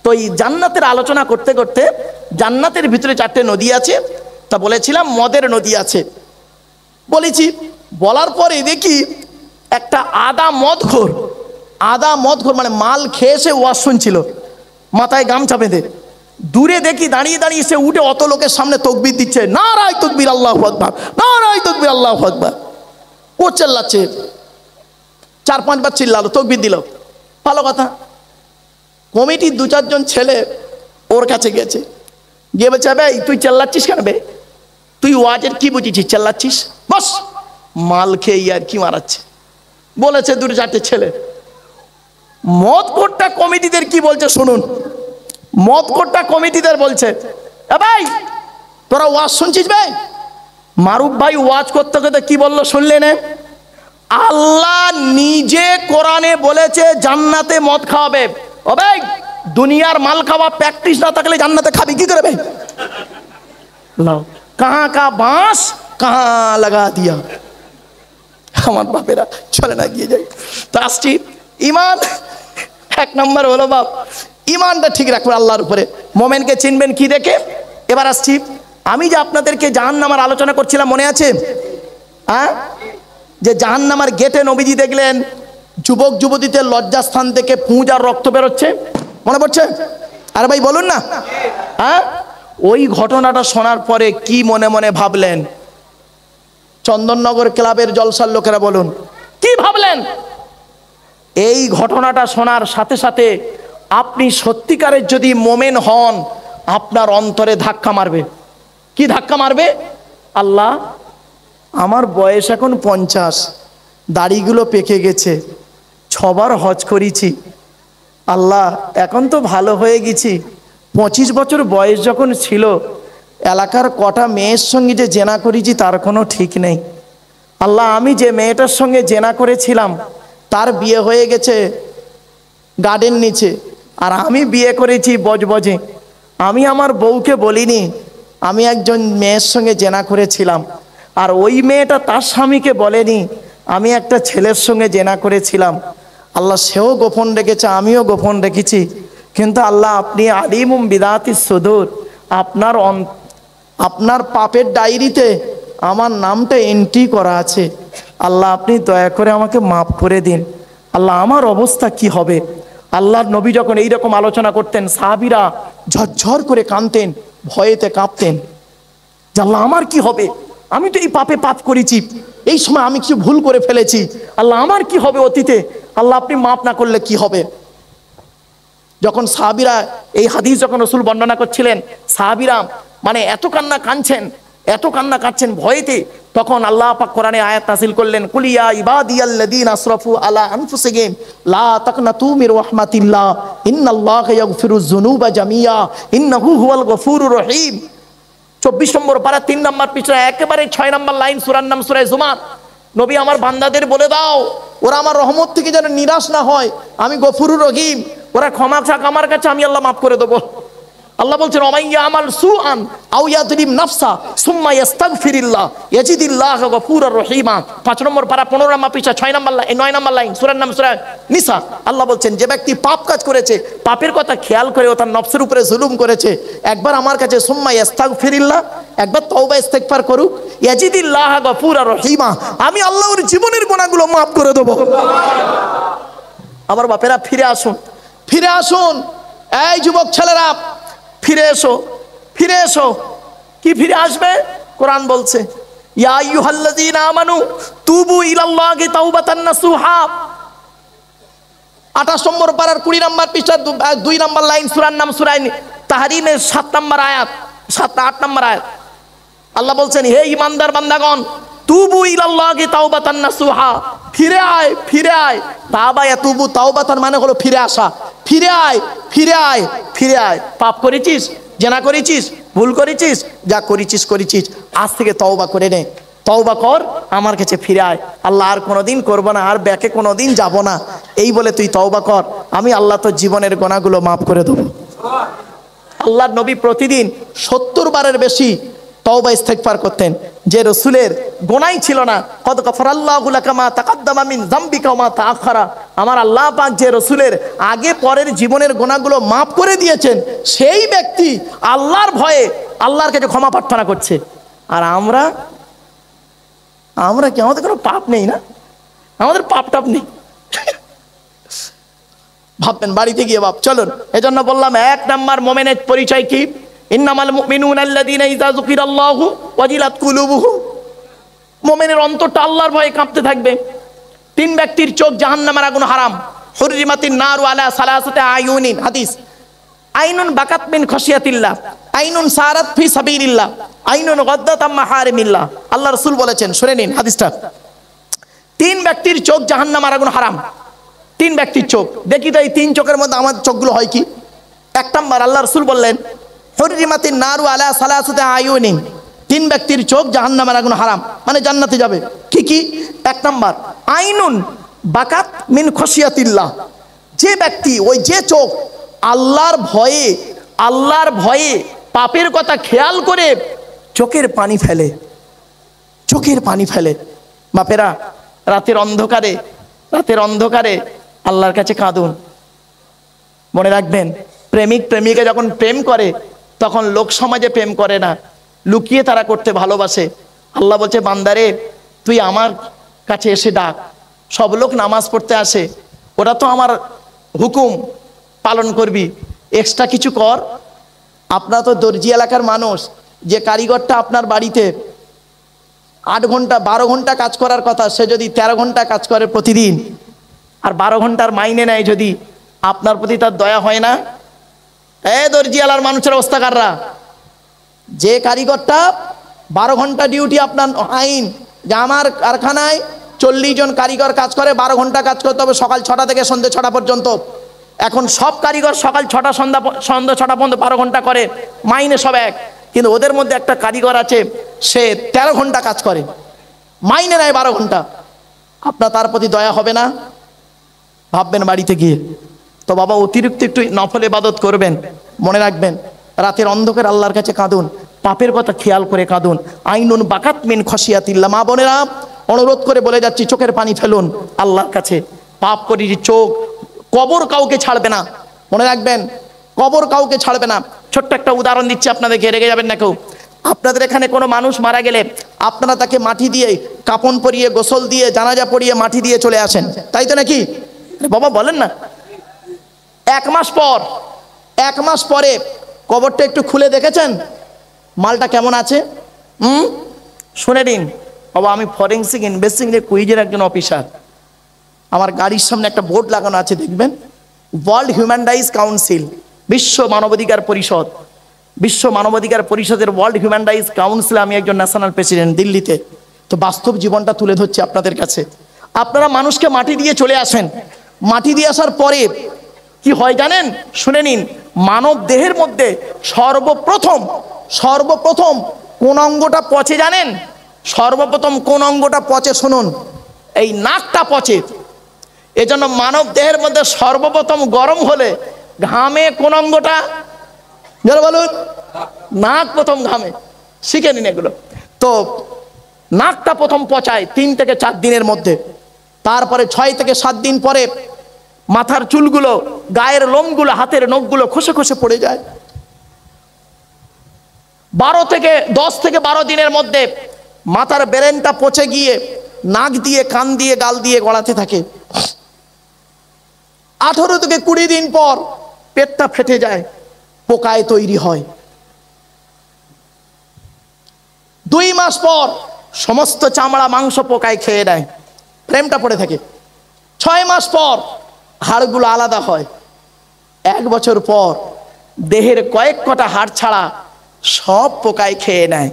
তো এই জান্নাতের আলোচনা করতে করতে জান্নাতের ভিতরে 4টে নদী আছে, তা বলেছিলাম মদের নদী আছে বলেছি। বলার পরে দেখি একটা আদা মদখোর মানে মাল খেয়ে সে ওয়াজ শুনছিল, মাথায় গামছা বেঁধে। দূরে দেখি দাঁড়িয়ে দাঁড়িয়ে সে উঠে অত লোকের সামনে তাকবীর দিচ্ছে, নারায়ে তাকবীর আল্লাহু আকবার, নারায়ে তাকবীর আল্লাহু আকবার। ও চিল্লাচ্ছে, 4-5 বার চিল্লালো, তাকবীর দিল। ভালো কথা। কমিটির 2-4 জন ছেলে ওর কাছে গেছে, গিয়ে বলছে, ভাই তুই চিল্লাচ্ছিস কেন বে? তুই ওয়াজের কি বুঝিছিস চিল্লাচ্ছিস? বস, মাল খেয়ে আর কি মারাচ্ছে বলেছে 2-4টে ছেলে। মদখোরটা কমিটিদের কি বলছে শুনুন। মদখোরটা কমিটিদের বলছে, ভাই তোরা ওয়াজ শুনছিস? ভাই মারুফ ভাই ওয়াজ করতে করতে কি বললো শুনলেন? আল্লাহ নিজে কোরআনে বলেছে জান্নাতে মদ খাওয়াবে। ও ভাই, দুনিয়ার মাল খাওয়া প্র্যাকটিস না থাকলে জান্নাতে খাবি কি করে? ভাই লাও কাহা কা বাঁশ কাহা লাগা দিয়া। আমার বাপেরা, চলে না গিয়ে যাই। তো আসছি, ইমান 1 নম্বর হলো বাপ, ইমানটা ঠিক রাখবেন আল্লাহর উপরে। মোমেনকে চিনবেন কি দেখে? এবার আসছি, আমি যে আপনাদেরকে জাহান্নামের আলোচনা করছিলাম মনে আছে? হ্যাঁ, যে জাহান্নামের গেটে নবীজি দেখলেন যুবক যুবতীদের লজ্জাস্থান থেকে পুঁজ আর রক্ত বেরোচ্ছে, মনে পড়ছে? আরে ভাই বলুন না। হ্যাঁ, ওই ঘটনাটা শোনার পরে কি মনে মনে ভাবলেন? চন্দননগর ক্লাবের জলসার লোকেরা বলুন কি ভাবলেন? এই ঘটনাটা শোনার সাথে সাথে আপনি সত্যিকারের যদি মোমেন হন, আপনার অন্তরে ধাক্কা মারবে। কি ধাক্কা মারবে? আল্লাহ, আমার বয়স এখন 50, দাড়িগুলো পেকে গেছে, 6 বার হজ করেছি। আল্লাহ, এখন তো ভালো হয়ে গেছি, 25 বছর বয়স যখন ছিল এলাকার কটা মেয়ের সঙ্গে যে জেনা করেছি তার কোনো ঠিক নেই। আল্লাহ, আমি যে মেয়েটার সঙ্গে জেনা করেছিলাম তার বিয়ে হয়ে গেছে গার্ডেন নিচে, আর আমি বিয়ে করেছি বজবজে। আমি আমার বউকে বলিনি আমি একজন মেয়ের সঙ্গে জেনা করেছিলাম, আর ওই মেয়েটা তার স্বামীকে বলেনি আমি একটা ছেলের সঙ্গে জেনা করেছিলাম। আল্লাহ, সেও গোপন রেখেছে, আমিও গোপন রেখেছি, কিন্তু আল্লাহ আপনি আলিমুম বিদাতিস সুদূর, আপনার পাপের ডায়েরিতে আমার নামটা এন্ট্রি করা আছে। আল্লাহ, আপনি দয়া করে আমাকে মাফ করে দিন। আল্লাহ, আমার অবস্থা কি হবে? আল্লাহর নবী যখন এইরকম আলোচনা করতেন, সাহাবীরা ঝরঝর করে কাঁদতেন, ভয়েতে কাঁপতেন যে আল্লাহ আমার কি হবে? আমি তো এই পাপে পাপ করেছি, এই সময় আমি কিছু ভুল করে ফেলেছি, আল্লাহ আমার কি হবে অতীতে? আল্লাহ আপনি মাফ না করলে কি হবে? যখন সাহাবীরা এই হাদিস যখন রাসূল বর্ণনা করছিলেন, সাহাবীরা মানে এত কান্না কাঁদছেন ভয়েতে, তখন আল্লাহ পাক কোরআনে আয়াত নাযিল করলেন, কুল ইয়া ইবাদিয়াল্লাযীনা আসরাফু আলা আনফুসিহিম লা তাকনাতু মির রাহমাতিল্লাহ ইন্নাল্লাহা ইয়াগফিরুয যুনুবা জামিয়া ইন্নাহু হুয়াল গফুরুর রহিম। 24 নম্বর পারা 3 নম্বর পৃষ্ঠা একেবারে 6 নম্বর লাইন, সূরার নাম সূরা জুমার। নবী, আমার বান্দাদের বলে দাও ওরা আমার রহমত থেকে যেন নিরাশ না হয়, আমি গফুরুর রহিম, ওরা ক্ষমা চাক আমার কাছে, আমি আল্লাহ মাফ করে দেবো। আল্লাহ বলছেন ওমাইয়া আমাল সুআন আও ইয়াযলিম নাফসা সুম্মা ইস্তাগফিরিল্লাহ ইয়াজিদিল্লাহু গফুরুর রহিমা। 5 নম্বর পারা 15 নম্বর পৃষ্ঠা 6 নম্বর লাইন 9 নম্বর লাইন সূরার নাম সূরা নিসা। আল্লাহ বলছেন যে ব্যক্তি পাপ কাজ করেছে, পাপের কথা খেয়াল করে ও তার নফসের উপরে জুলুম করেছে, একবার আমার কাছে সুম্মা ইস্তাগফিরিল্লাহ, একবার তওবা ইস্তেগফার করুক, ইয়াজিদিল্লাহু গফুরুর রহিমা, আমি আল্লাহ ওর জীবনের গুনাহগুলো মাফ করে দেব। আমার বাপেরা ফিরে আসুন, ফিরে আসুন। এই যুবক ছেলেরা ফিরে এসো, ফিরে এসো। কি ফিরে আসবে? কোরআন বলছে ইয়া আইয়ুহাল্লাযীনা আমানু তুবু ইলাল্লাহি তাওবাতান নাসুহা। 28 নম্বর পারার 20 নম্বর পৃষ্ঠা 2 নম্বর লাইন সূরার নাম সূরা তাহরিমের 7 নম্বর আয়াত, 7-8 নম্বর আয়াত। আল্লাহ বলছেন হে ঈমানদার বান্দাগণ, তুবু ইলাল্লাহি তাওবাতান নাসুহা, ফিরে আয়, ফিরে আয়। তাওবা ইয়াতুবু, তাওবাতান মানে হলো ফিরে আসা। ফিরে আয়, ফিরে আয়, ফিরে আয়। পাপ করেছিস, জেনা করেছিস, ভুল করেছিস, যা করেছিস করেছিস, আজ থেকে তওবা করে নে, তওবা কর, আমার কাছে ফিরে আয়। আল্লাহ আর কোনোদিন করব না, আর ব্যাকে কোনোদিন যাব না, এই বলে তুই তওবা কর, আমি আল্লাহ তোর জীবনের গুনাহগুলো মাফ করে দেবো। আল্লাহর নবী প্রতিদিন 70 বারের বেশি তওবা ইস্তেগফার করতেন, যে রসুলের গোনাই ছিল না। কদ গফারাল্লাহু লাকা মা তাকাদ্দামা মিন যামবিকা ওয়া মা তাআখারা, আমার আল্লাহ পাক যে রসুলের আগে পরের জীবনের গোনাগুলো মাফ করে দিয়েছেন, সেই ব্যক্তি আল্লাহর ভয়ে আল্লাহর কাছে ক্ষমা প্রার্থনা করছে। আর আমরা কি, আমাদের কোনো পাপ নেই না? আমাদের পাপ টাপ নেই। ভাববেন বাড়িতে গিয়ে বাপ। চলুন, এজন্য বললাম 1 নাম্বার মুমিনের পরিচয় কি? ইন্নামাল মুমিনুনা আল্লাযীনা ইযা যুকিরাল্লাহু ওয়াজিলাত কুলুবুহুম, মুমিনের অন্তরটা আল্লাহর ভয়ে কাঁপতে থাকবে। 3 ব্যক্তির চোখ জাহান্নামের আগুন হারাম। হুররিমাতিন নারু আলা সালাসাতি আয়ুনিন, হাদিস। আইনুন বাকাত মিন খাশিয়াতিল্লাহ, আইনুন সারাত ফি সাবিলিল্লাহ, আইনুন গাদ্দাত আম মাহারিমিল্লাহ। আল্লাহ রাসূল বলেছেন, শুনে নিন হাদিসটা। 3 ব্যক্তির চোখ জাহান্নামের আগুন হারাম। 3 ব্যক্তির চোখ। দেখি তো এই 3 চোখের মধ্যে আমাদের চোখগুলো হয় কি? 1 নাম্বার, আল্লাহ রাসূল বললেন হুররিমাতিন নারু আলা সালাসাতি আয়ুনিন, 3 ব্যক্তির চোখ জাহান্নামের আগুন হারাম, মানে জান্নাতে যাবে। কি কি? 1 নাম্বার আইনুন বাকাত মিন খাশিয়াতিল্লাহ, যে ব্যক্তি, ওই যে চোখ আল্লাহর ভয়ে, আল্লাহর ভয়ে পাপের কথা খেয়াল করে চোখের পানি ফেলে, চোখের পানি ফেলে। বাপেরা রাতের অন্ধকারে, রাতের অন্ধকারে আল্লাহর কাছে কাঁদুন। মনে রাখবেন, প্রেমিক প্রেমিকা যখন প্রেম করে তখন লোক সমাজে প্রেম করে না, লুকিয়ে তারা করতে ভালোবাসে। আল্লাহ বলছে বান্দারে তুই আমার কাছে এসে ডাক। সব লোক নামাজ পড়তে আসে, ওরা তো আমার হুকুম পালন করবি, এক্সট্রা কিছু কর। আপনারা তো দর্জি এলাকার মানুষ, যে কারিগরটা আপনার বাড়িতে 8 ঘন্টা 12 ঘন্টা কাজ করার কথা, সে যদি 13 ঘন্টা কাজ করে প্রতিদিন, আর 12 ঘন্টার মাইনে নেয়, যদি আপনার প্রতি তার দয়া হয় না? দর্জিয়ালার মানুষের অবস্থাকাররা, যে কারিগরটা 12 ঘন্টা ডিউটি, আপনার আইন যে আমার কারখানায় 40 জন কারিগর কাজ করে, 12 ঘন্টা কাজ করতে হবে, সকাল 6টা থেকে সন্ধ্যে 6টা পর্যন্ত। এখন সব কারিগর সকাল 6টা সন্ধ্যা 6টা পর্যন্ত 12 ঘন্টা করে, মাইনে সব এক। কিন্তু ওদের মধ্যে একটা কারিগর আছে, সে 13 ঘন্টা কাজ করে, মাইনে নেয় 12 ঘন্টা। আপনার তার প্রতি দয়া হবে না? ভাববেন বাড়িতে গিয়ে। তো বাবা অতিরিক্ত একটু নফল ইবাদত করবেন। মনে রাখবেন রাতের অন্ধকার আল্লাহর কাছে কাঁদুন, পাপের কথা খেয়াল করে কাঁদুন। আইনুন বাকাত মিন খাশিয়াতিল্লাহ। মা বোনেরা অনুরোধ করে বলে যাচ্ছি, চোখের পানি ফেলুন আল্লাহর কাছে। পাপ করি চোখ, কবর কাউকে ছাড়বে না। মনে রাখবেন, কবর কাউকে ছাড়বে না। ছোট্ট একটা উদাহরণ দিচ্ছি আপনাদেরকে, রেগে যাবেন না কেউ। আপনাদের এখানে কোনো মানুষ মারা গেলে আপনারা তাকে মাটি দিয়ে, কাপন পরিয়ে, গোসল দিয়ে, জানাজা পড়িয়ে মাটি দিয়ে চলে আসেন, তাই তো নাকি? বাবা বলেন না। 1 মাস পর, 1 মাস পরে কবরটা একটু খুলে দেখেছেন মালটা কেমন আছে? শুনে নিন বাবা, আমি ফরেন্সিক ইনভেস্টিগেশন কুইজের একজন অফিসার। আমার গাড়ির সামনে একটা বোর্ড লাগানো আছে, দেখবেন ওয়ার্ল্ড হিউম্যান রাইটস কাউন্সিল, বিশ্ব মানবাধিকার পরিষদ। বিশ্ব মানবাধিকার পরিষদের ওয়ার্ল্ড হিউম্যান রাইটস কাউন্সিলে আমি একজন ন্যাশনাল প্রেসিডেন্ট দিল্লিতে। তো বাস্তব জীবনটা তুলে ধরছি আপনাদের কাছে। আপনারা মানুষকে মাটি দিয়ে চলে আসেন, মাটি দিয়ে আসার পরে কি হয় জানেন? শুনে নিন। মানব দেহের মধ্যে সর্বপ্রথম কোন অঙ্গটা পচে জানেন? সর্বপ্রথম কোন অঙ্গটা পচে শুনুন, এই নাকটা পচে। এজন্য মানব দেহের মধ্যে সর্বপ্রথম গরম হলে ঘামে কোন অঙ্গটা? যারা বলুন, নাক প্রথম ঘামে, শিখে নিন এগুলো। তো নাকটা প্রথম পচায় 3 থেকে 4 দিনের মধ্যে, তারপরে 6 থেকে 7 দিন পরে মাথার চুলগুলো, গায়ের লোমগুলো, হাতের নখগুলো খসে খসে পড়ে যায়। 10 থেকে 12 দিনের মধ্যে মাথার ব্রেনটা পচে গিয়ে নাক দিয়ে, কান দিয়ে, গাল দিয়ে গড়াতে থাকে। 18 থেকে 20 দিন পর পেটটা ফেটে যায়, পোকায় তৈরি হয়। 2 মাস পর সমস্ত চামড়া মাংস পোকায় খেয়ে নেয়, ফ্রেমটা পড়ে থাকে। 6 মাস পর হাড়গুলো আলাদা হয়। 1 বছর পর দেহের কয়েক কটা হাড় ছাড়া সব পোকায় খেয়ে নেয়।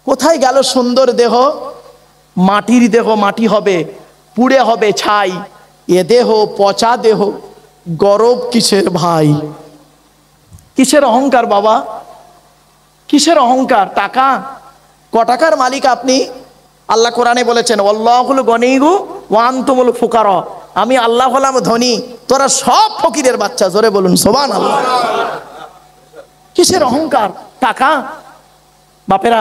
কোথায় গেল সুন্দর দেহ? মাটির দেহ মাটি হবে, পুড়ে হবে ছাই। এ দেহ পচা দেহ, গরব কিসের ভাই? কিসের অহংকার বাবা? কিসের অহংকার? টাকা? ক টাকার মালিক আপনি? আল্লাহ কোরআনে বলেছেন, আল্লাহুল গনিয়ু ওয়া আনতুমুল ফুকারা। আমি আল্লাহ হলাম ধনী, তোরা সব ফকিরের বাচ্চা। জোরে বলুন সুবহানাল্লাহ। কিসের অহংকার? টাকা? বাপেরা,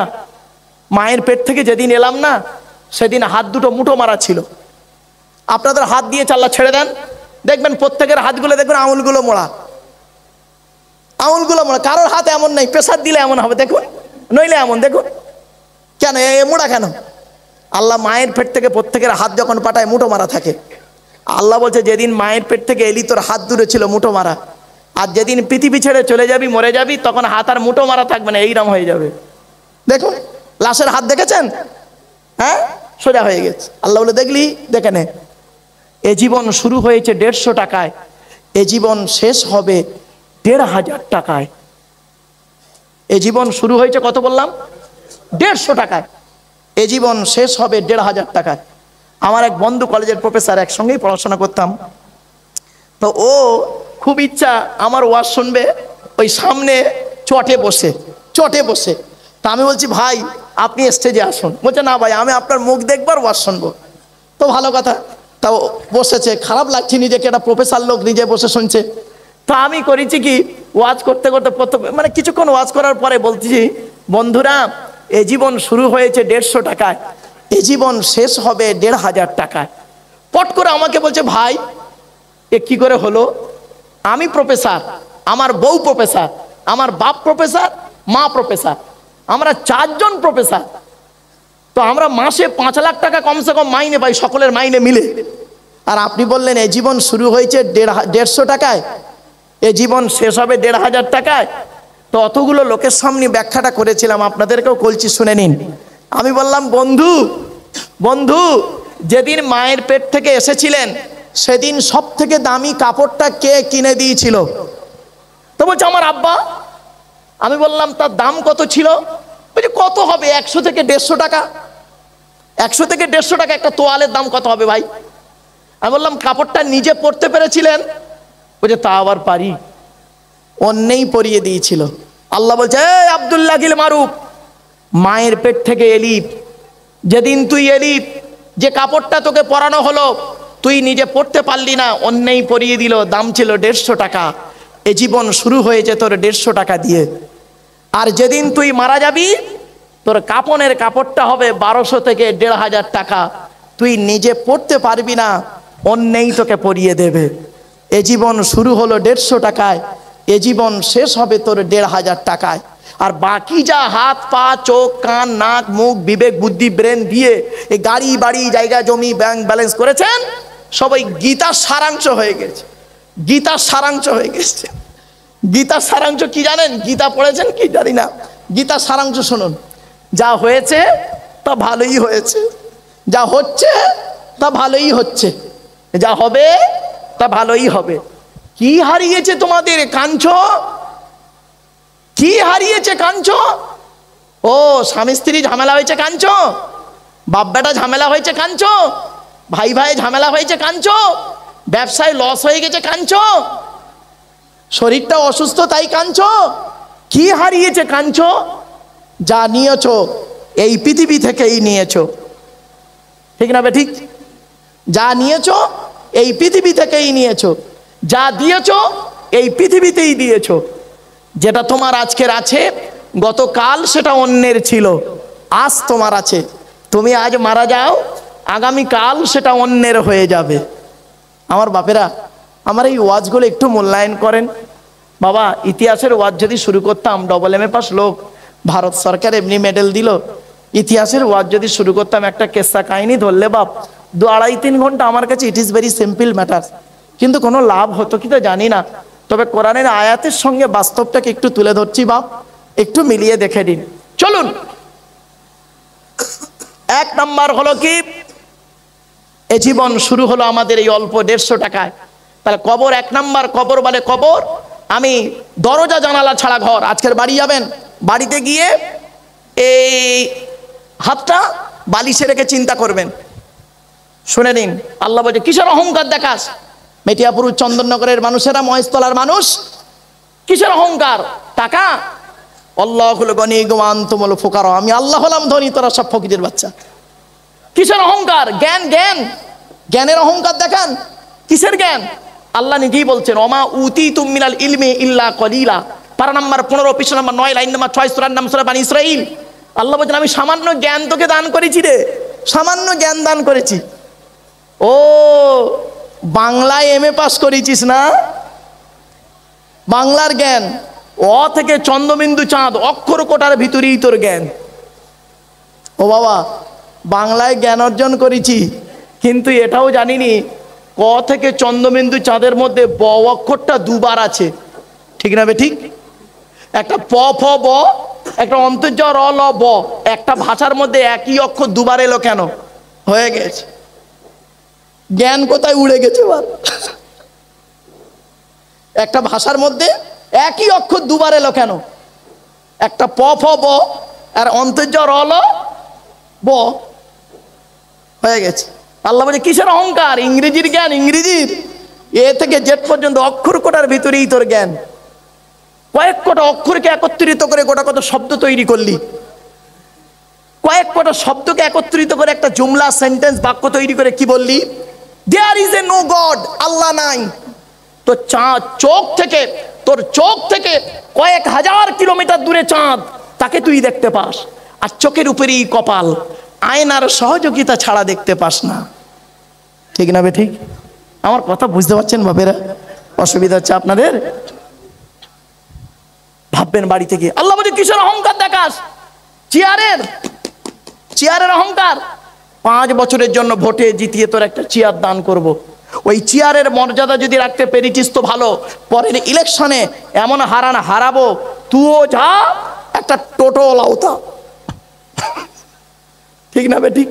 মায়ের পেট থেকে যেদিন এলাম না, সেদিন হাত দুটো মুঠো মারা ছিল। আপনাদের হাত দিয়ে চাল্লা ছেড়ে দেন, দেখবেন প্রত্যেকের হাতগুলো দেখবেন আঙুলগুলো মোড়া, আঙুলগুলো মোড়া। কারোর হাত এমন নেই, প্রেসার দিলে এমন হবে দেখুন, নইলে এমন দেখুন। কেন এ মোড়া কেন? আল্লাহ মায়ের পেট থেকে প্রত্যেকের হাত যখন পাঠায় মুঠো মারা থাকে। আল্লাহ বলছে, যেদিন মায়ের পেট থেকে এলি তোর হাত দূরে ছিল মুঠো মারা, আর যেদিন পৃথিবী ছেড়ে চলে যাবি, মরে যাবি, তখন হাত আর মুঠো মারা থাকবে না, এইরকম হয়ে যাবে। দেখুন লাশের হাত দেখেছেন? হ্যাঁ, সোজা হয়ে গেছে। আল্লাহ বলে, দেখলি, দেখে নে। এ জীবন শুরু হয়েছে 150 টাকায়, এ জীবন শেষ হবে 1500 টাকায়। এ জীবন শুরু হয়েছে কত বললাম? 150 টাকায়। এ জীবন শেষ হবে 1500 টাকায়। আমার এক বন্ধু, কলেজের প্রফেসর, একসঙ্গেই পড়াশোনা করতাম। তো ও খুব ইচ্ছা আমার ওয়াজ শুনবে, ওই সামনে চটে বসে। তা আমি বলছি, ভাই আপনি স্টেজে আসুন। বলছে, না ভাই, আমি আপনার মুখ দেখবার ওয়াজ শুনবো। তো ভালো কথা, তাও বসেছে। খারাপ লাগছে নিজেকে, একটা প্রফেসর লোক নিজে বসে শুনছে। তা আমি করেছি কি, ওয়াজ করতে করতে মানে কিছুক্ষণ ওয়াজ করার পরে বলতেছি, বন্ধুরা, এ জীবন শুরু হয়েছে 150 টাকায়, এ জীবন শেষ হবে 1500 টাকায়। পট করে আমাকে বলছে, ভাই এ কি করে হলো? আমি প্রফেসর, আমার বউ প্রফেসর, আমার বাপ প্রফেসর, মা প্রফেসর, আমরা 4 জন প্রফেসর। তো আমরা মাসে 5 লাখ টাকা কমসে কম মাইনে পাই, সকলের মাইনে মিলে। আর আপনি বললেন এ জীবন শুরু হয়েছে 150 টাকায়, এ জীবন শেষ হবে 1500 টাকায়। তো অতগুলো লোকের সামনে ব্যাখ্যাটা করেছিলাম, আপনাদেরকেও বলছি, শুনে নিন। আমি বললাম, বন্ধু, যেদিন মায়ের পেট থেকে এসেছিলেন, সেদিন সব থেকে দামি কাপড়টা কে কিনে দিয়েছিল? তো বলছে, আমার আব্বা। আমি বললাম, তার দাম কত ছিল? বলছে, কত হবে, 100 থেকে 150 টাকা। 100 থেকে 150 টাকা একটা তোয়ালের দাম কত হবে ভাই? আমি বললাম, কাপড়টা নিজে পরতে পেরেছিলেন? বলছে, তা আবার পারি, অন্যেই পরিয়ে দিয়েছিল। আল্লাহ বলছে, এই আব্দুল্লাহ গিল মারুফ, মায়ের পেট থেকে এলি, যেদিন তুই এলি, যে কাপড়টা তোকে পরানো হলো, তুই নিজে পড়তে পারলি না, অন্যেই পরিয়ে দিল, দাম ছিল 150 টাকা। এ জীবন শুরু হয়েছে তোর 150 টাকা দিয়ে। আর যেদিন তুই মারা যাবি, তোর কাপনের কাপড়টা হবে 1200 থেকে 1500 টাকা। তুই নিজে পড়তে পারবি না, অন্যেই তোকে পরিয়ে দেবে। এ জীবন শুরু হলো 150 টাকায়, এ জীবন শেষ হবে তোর 1500 টাকায়। আর বাকি যা হাত পা চোখ কান নাক মুখ বিবেক বুদ্ধি ব্রেন দিয়ে এই গাড়ি বাড়ি জায়গা জমি ব্যাংক ব্যালেন্স করেছেন, সবাই গীতার সারাংশ হয়ে গেছে। গীতার সারাংশ হয়ে গেছে। গীতার সারাংশ কি জানেন? গীতা পড়েছেন কি জানি না, গীতার সারাংশ শুনুন। যা হয়েছে তা ভালোই হয়েছে, যা হচ্ছে তা ভালোই হচ্ছে, যা হবে তা ভালোই হবে। কি হারিয়েছে তোমাদের? কাঁদছো? কি হারিয়েছে কাঁদছো? ও স্বামী স্ত্রী ঝামেলা হয়েছে কাঁদছো? বাপ বেটা ঝামেলা হয়েছে কাঁদছো? ভাই ভাই ঝামেলা হয়েছে কাঁদছো? ব্যবসায় লস হয়ে গেছে কাঁদছো? শরীরটা অসুস্থ তাই কাঁদছো? কি হারিয়েছে কাঁদছো? যা নিয়েছো এই পৃথিবী থেকেই নিয়েছো, ঠিক না বেঠিক? যা নিয়েছো এই পৃথিবী থেকেই নিয়েছো, যা দিয়েছো এই পৃথিবীতেই দিয়েছো। যেটা তোমার আজকের আছে গতকাল সেটা অন্যের ছিল, আজ তোমার আছে। তুমি আজ মারা যাও, আগামীকাল সেটা অন্যের হয়ে যাবে। আমার বাপেরা, আমার এই ওয়াজগুলো একটু মূল্যায়ন করেন। বাবা, ইতিহাসের ওয়াজ যদি শুরু করতাম, AA পাস লোক, ভারত সরকার এমনি মেডেল দিল, ইতিহাসের ওয়াজ যদি শুরু করতাম, একটা কেসা কাহিনী ধরলে বাপ 2-2.5-3 ঘন্টা, আমার কাছে it is very simple matter. কিন্তু কোনো লাভ হতো কি তো জানি না। তবে কোরআনের আয়াতের সঙ্গে বাস্তবটাকে একটু তুলে ধরছি বাপ, একটু মিলিয়ে দেখে দিন। চলুন, 1 নাম্বার হলো কি, এ জীবন শুরু হলো আমাদের এই অল্প 150 টাকায়। তাহলে কবর 1 নাম্বার, কবর বলে কবর। আমি দরজা জানালা ছাড়া ঘর। আজকের বাড়ি যাবেন, বাড়িতে গিয়ে এই হাতটা বালিশে রেখে চিন্তা করবেন। শুনে নিন, আল্লাহ বলছে কিসের অহংকার দেখাস? মেটিয়াপুর চন্দননগরের মানুষেরা, মহেশতলার মানুষ, কিসের অহংকার? টাকা। আল্লাহুল গনি ওয়া আনতুমুল ফুকারা, আমি আল্লাহ হলাম ধনী, তোরা সব ফকিরের বাচ্চা। কিসের অহংকার? জ্ঞান, জ্ঞান, জ্ঞানের অহংকার দেখান। কিসের জ্ঞান? আল্লাহ নিজেই বলছেন ওমা উতিতুম মিনাল ইলমি ইল্লা কলিলা। পারা নাম্বার 15, পৃষ্ঠা নাম্বার 9, লাইন নাম্বার 6, সূরার নাম সূরা বানী ইসরাঈল। আল্লাহ বলছেন আমি সামান্য জ্ঞান তোকে দান করেছি রে, সামান্য জ্ঞান দান করেছি। ও বাংলায় MA পাস করেছিস না? বাংলার জ্ঞান, অ থেকে চন্দ্রবিন্দু চাঁদ, অক্ষর কোটার ভিতরেই তোর জ্ঞান। ও বাবা, বাংলায় জ্ঞান অর্জন করেছি, কিন্তু এটাও জানিনি ক থেকে চন্দ্রবিন্দু চাঁদের মধ্যে ব অক্ষরটা 2 বার আছে। ঠিক না বে ঠিক? একটা প ফ ব, একটা অন্তর্জ র ল ব, একটা ভাষার মধ্যে একই অক্ষর 2 বার এলো কেন? হয়ে গেছে, জ্ঞান কোথায় উড়ে গেছে বল? একটা ভাষার মধ্যে একই অক্ষর 2 বার এলো কেন? একটা প ফ ব আর অন্তর্জ র ল ব, হয়ে গেছে। আল্লাহ বলে কিসের অহংকার? ইংরেজির জ্ঞান, ইংরেজির এ থেকে জেড পর্যন্ত অক্ষর কোটার ভিতরেই তোর জ্ঞান। কয়েক কোটা অক্ষরকে একত্রিত করে গোটা কত শব্দ তৈরি করলি, কয়েক কোটা শব্দকে একত্রিত করে একটা জুমলা, সেন্টেন্স, বাক্য তৈরি করে কি বললি? There is a no god, Allah নাই। তো চোখ থেকে, তোর চোখ থেকে কয়েক হাজার কিলোমিটার দূরে চাঁদ, তাকে তুই দেখতে পাস, আর চোখের উপরেই কপাল, আয়নার সহযোগিতা ছাড়া দেখতে পাস না। ঠিক না বে ঠিক? আমার কথা বুঝতে পারছেন বাপেরা? অসুবিধা হচ্ছে আপনাদের? ভাববেন বাড়ি থেকে। আল্লাহ বলছে কিসের অহংকার দেখাস? চেয়ারের, চেয়ারের অহংকার। 5 বছরের জন্য ভোটে জিতিয়ে তোর একটা চেয়ার দান করব। ওই চেয়ারের মর্যাদা যদি রাখতে পেরেছিস তো ভালো, পরের ইলেকশনে এমন হারাবো তুইও যা একটা টোটো লাউতা। ঠিক না বে ঠিক?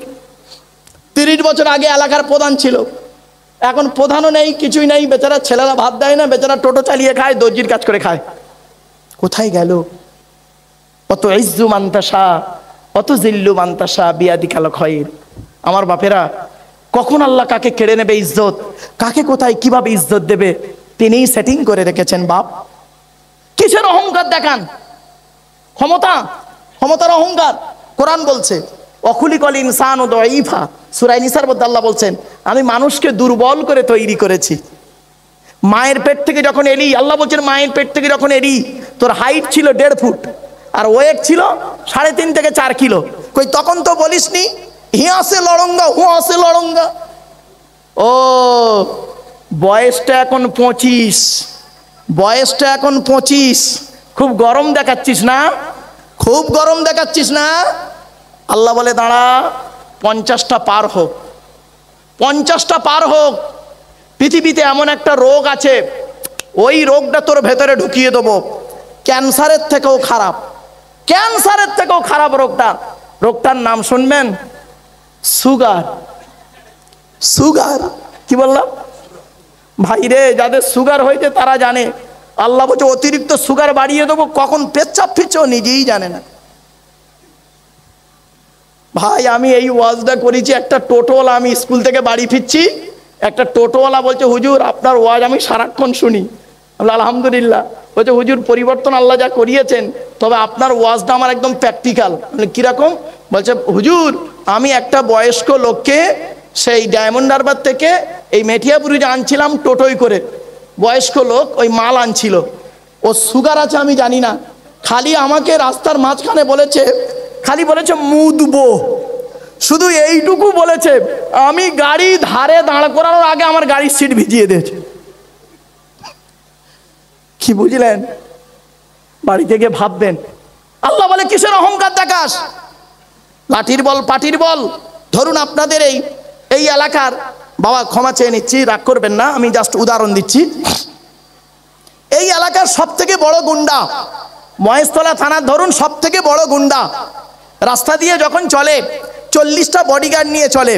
30 বছর আগে এলাকার প্রধান ছিল, এখন প্রধানও নেই, কিছুই নেই। বেচারা ছেলেরা ভাত দেয় না, বেচারা টোটো চালিয়ে খায়, দর্জির কাজ করে খায়। কোথায় গেল? অত ইজ্জু মান্তাসা, অত জিল্লু মান্তাসা, বিয়াদিকাল খয়র। আমার বাপেরা, কখন আল্লাহ কাকে কেড়ে নেবে ইজ্জত, কাকে কোথায় কিভাবে ইজ্জত দেবে, তিনিই সেটিং করে রেখেছেন বাপ। কিসের অহংকার দেখান? ক্ষমতা, ক্ষমতার অহংকার। কোরআন বলছে অখুলিকল ইনসানু দাঈফা, সূরা নিসার মধ্যে আল্লাহ বলছেন আমি মানুষকে দুর্বল করে তৈরি করেছি। মায়ের পেট থেকে যখন এলি, আল্লাহ বলছেন মায়ের পেট থেকে যখন এলি তোর হাইট ছিল 1.5 ফুট আর ওয়েট ছিল 3.5 থেকে 4 কিলো। কই তখন তো বলিসনি হিয়া সে লড়ঙ্গা, হুয়া সে লড়ঙ্গা। ও বয়সটা এখন 25, বয়সটা এখন 25, খুব গরম দেখাচ্ছিস না, খুব গরম দেখাচ্ছিস না। আল্লাহ বলে দাঁড়া, 50টা পার হোক, 50টা পার হোক। পৃথিবীতে এমন একটা রোগ আছে, ওই রোগটা তোর ভেতরে ঢুকিয়ে দেবো, ক্যান্সারের থেকেও খারাপ, ক্যান্সারের থেকেও খারাপ রোগটা। রোগটার নাম শুনবেন, সুগার। সুগার, কি বললাম ভাই রে? যাদের সুগার হয়েছে তারা জানে। আল্লাহ বলছে অতিরিক্ত সুগার বাড়িয়ে দেবো, কখন পেচ্ছাপ ফিরছে নিজেই জানে না। ভাই আমি এই ওয়াজটা করেছি, একটা টোটোওয়ালা, আমি স্কুল থেকে বাড়ি ফিরছি, একটা টোটোওয়ালা বলছে হুজুর আপনার ওয়াজ আমি সারাক্ষণ শুনি। আলহামদুলিল্লাহ। বলছে হুজুর পরিবর্তন আল্লাহ যা করিয়েছেন, তবে আপনার ওয়াজটা আমার একদম প্র্যাকটিক্যাল। কিরকম? বলছে হুজুর আমি একটা বয়স্ক লোককে সেই ডায়মন্ড হারবার থেকে এই মেটিয়াপুরে আনছিলাম টোটোয় করে, বয়স্ক লোক ওই মাল আনছিল, ও সুগার আছে আমি জানি না, খালি আমাকে রাস্তার মাঝখানে বলেছে, খালি বলেছে মুদবো, শুধু এইটুকু বলেছে। আমি গাড়ি ধারে দাঁড় করানোর আগে আমার গাড়ির সিট ভিজিয়ে দিয়েছে। কি বুঝলেন? বাড়ি থেকে ভাববেন। আল্লাহ বলে কিসের অহংকার দেখাস? লাঠির বল পাটির বল। ধরুন আপনাদের এই এলাকার, বাবা ক্ষমা চেয়ে নিচ্ছি, রাগ করবেন না, আমি জাস্ট উদাহরণ দিচ্ছি। এই এলাকার সব থেকে বড় গুন্ডা মহেশতলা থানার ধরুন সব থেকে বড় গুন্ডা রাস্তা দিয়ে যখন চলে 40টা বডিগার্ড নিয়ে চলে।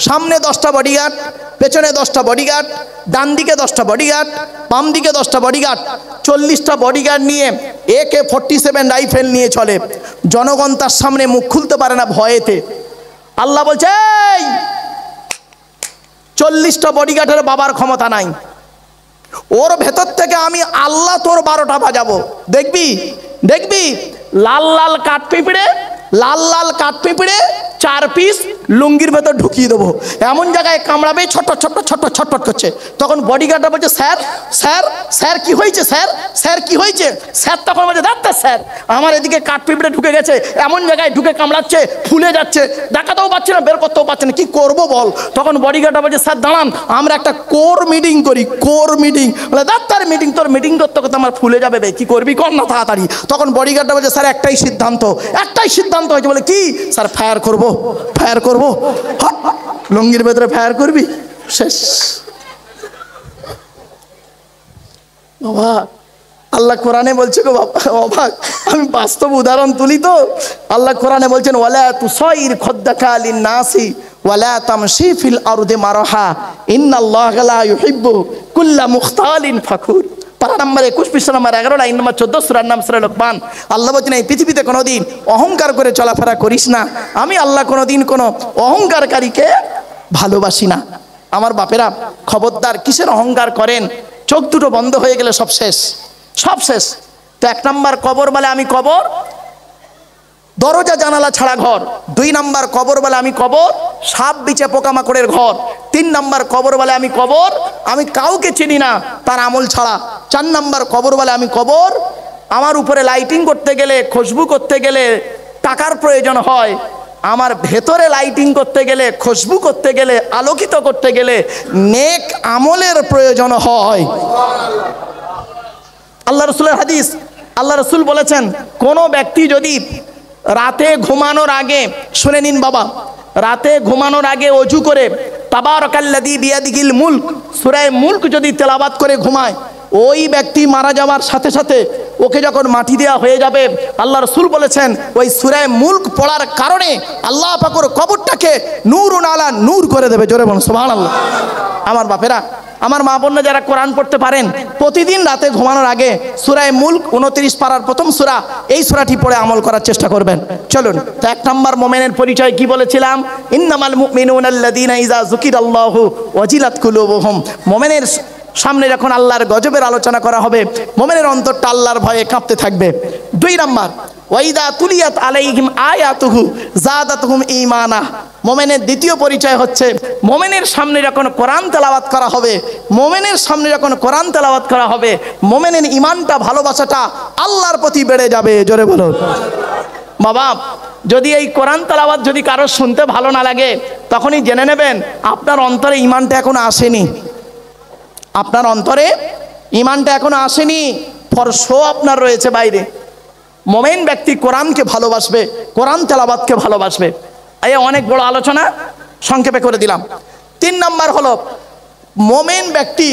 সামনে 10টা বডিগার্ড, পেছনে 10টা বডিগার্ড, ডান দিকে 10টা বডিগার্ড, বাম দিকে 10টা বডিগার্ড, 40টা বডিগার্ড নিয়ে AK-47 রাইফেল নিয়ে চলে। জনগণ তার সামনে মুখ খুলতে পারে না ভয়েতে। আল্লাহ বলছে এই 40টা বডিগার্ডের বাবার ক্ষমতা নাই, ওর ভেতর থেকে আমি আল্লাহ তোর 12টা বাজাবো। দেখবি দেখবি লাল লাল কাঠ পিঁপড়ে, লাল লাল কাঠ পিঁপড়ে 4 পিস লুঙ্গির ভেতর ঢুকিয়ে দেবো, এমন জায়গায় কামড়াবে ছটফট ছটফট ছটফট ছটফট করছে। তখন বডিগার্ডরা বলছে স্যার স্যার স্যার কি হয়েছে স্যার, স্যার কি হয়েছে স্যার? তখন বলছে ডাক্তার স্যার আমার এদিকে কাঠ পিঁপড়ে ঢুকে গেছে, এমন জায়গায় ঢুকে কামড়াচ্ছে, ফুলে যাচ্ছে, দেখাতেও পাচ্ছি না, বের করতেও পারছে না, কি করবো বল? তখন বডিগার্ডরা বলছে স্যার দাঁড়ান, আমরা একটা কোর মিটিং করি, কোর মিটিং। বলে ডাক্তার মিটিং? তোর মিটিং করতে করতে আমার ফুলে যাবে বে, কি করবি কর না তাড়াতাড়ি। তখন বডিগার্ডরা বলছে স্যার একটাই সিদ্ধান্ত, একটাই সিদ্ধান্ত হয়েছে। বলে কি? স্যার ফায়ার করবো, ফায়ার করবো। লুঙ্গির ভেতরে ফায়ার করবি, শেষ। বাবা আল্লাহ কোরআনে বলছে গো বাবা, অবাক, আমি বাস্তব উদাহরণ তুলি তো। আল্লাহ কোরআনে বলছেন ওয়ালা তুসাইর খদ্দাকা লিন-নাসি ওয়ালা তামশি ফিল আরদি মারহা ইন্নাল্লাহা লা ইউহিব্বু কুল্লা মুখতালিন ফাখুর। পারা নম্বর 21 পৃষ্ঠা নম্বর 11 লাইন নম্বর 14 সূরার নাম সূরা লোকমান। আল্লাহ বলছেন এই পৃথিবীতে কোনোদিন অহংকার করে চলাফেরা করিস না, আমি আল্লাহ কোনোদিন কোনো অহংকারকারীকে ভালোবাসি না। আমার বাপেরা খবরদার, কিসের অহংকার করেন? চোখ দুটো বন্ধ হয়ে গেলে সব শেষ, সব শেষ। তো 1 নম্বর কবর বলে আমি কবর, দরজা জানালা ছাড়া ঘর। 2 নম্বর কবর বলে আমি কবর, সাপ বিছে পোকামাকড়ের ঘর। 3 নম্বর কবর বলে আমি কবর, আমি কাউকে চিনি না তার আমল ছাড়া। 4 নম্বর কবর বলে আমি কবর, আমার উপরে লাইটিং করতে গেলে, খুশবু করতে গেলে টাকার প্রয়োজন হয়, আমার ভেতরে লাইটিং করতে গেলে, খুশবু করতে গেলে, আলোকিত করতে গেলে নেক আমলের প্রয়োজন হয়। আল্লাহ রাসূলের হাদিস, আল্লাহ রাসূল বলেছেন কোনো ব্যক্তি যদি রাতে ঘুমানোর আগে, শুনে নিন বাবা, রাতে ঘুমানোর আগে ওযু করে তাবারাকাল্লাযী বিয়াদিহিল মুলক সূরা মুলক যদি তেলাওয়াত করে ঘুমায়, ওই ব্যক্তি মারা যাওয়ার সাথে সাথে ওকে যখন মাটি দেওয়া হয়ে যাবে, আল্লাহ রাসূল বলেছেন ওই সূরা মুলক পড়ার কারণে আল্লাহ পাকের কবরটাকে নূরুন আলা নূর করে দেবে। জোরে বলুন সুবহানাল্লাহ। আমার বাপেরা, আমার মা বোনরা যারা কোরআন পড়তে পারেন, প্রতিদিন রাতে ঘুমানোর আগে সূরা মুলক 29 পারার প্রথম সূরা, এই সূরাটি পড়ে আমল করার চেষ্টা করবেন। চলুন, তো 1 নম্বর মুমিনের পরিচয় কি বলেছিলাম? ইন্নামাল মুমিনুনা আল্লাযীনা ইযা যুকিরাল্লাহু ওয়াজিলাত কুলুবুহুম। মুমিনের সামনে যখন আল্লাহর গজবের আলোচনা করা হবে, মুমিনের অন্তরটা আল্লাহর ভয়ে কাঁপতে থাকবে। 2 নম্বর ওয়াইদা তুলিয়াত আলাইহিম আয়াতুহু যাদাতুহুম ঈমানা। মুমিনের দ্বিতীয় পরিচয় হচ্ছে মুমিনের সামনে যখন কোরআন তেলাওয়াত করা হবে, মুমিনের সামনে যখন কোরআন তেলাওয়াত করা হবে, মুমিনের ঈমানটা, ভালোবাসাটা আল্লাহর প্রতি বেড়ে যাবে। জোরে বলুন বাবা। যদি এই কোরআন তেলাওয়াত যদি কারো শুনতে ভালো না লাগে, তখনই জেনে নেবেন আপনার অন্তরে ঈমানটা এখনো আসেনি, আপনার অন্তরে ঈমানটা এখনো আসেনি, ফর শো আপনার রয়েছে বাইরে। মুমিন ব্যক্তি কোরআনকে ভালোবাসবে, কোরআন তেলাওয়াতকে ভালোবাসবে। এই অনেক বড় আলোচনা, সংক্ষেপে করে দিলাম। 3 নম্বর হলো মুমিন ব্যক্তি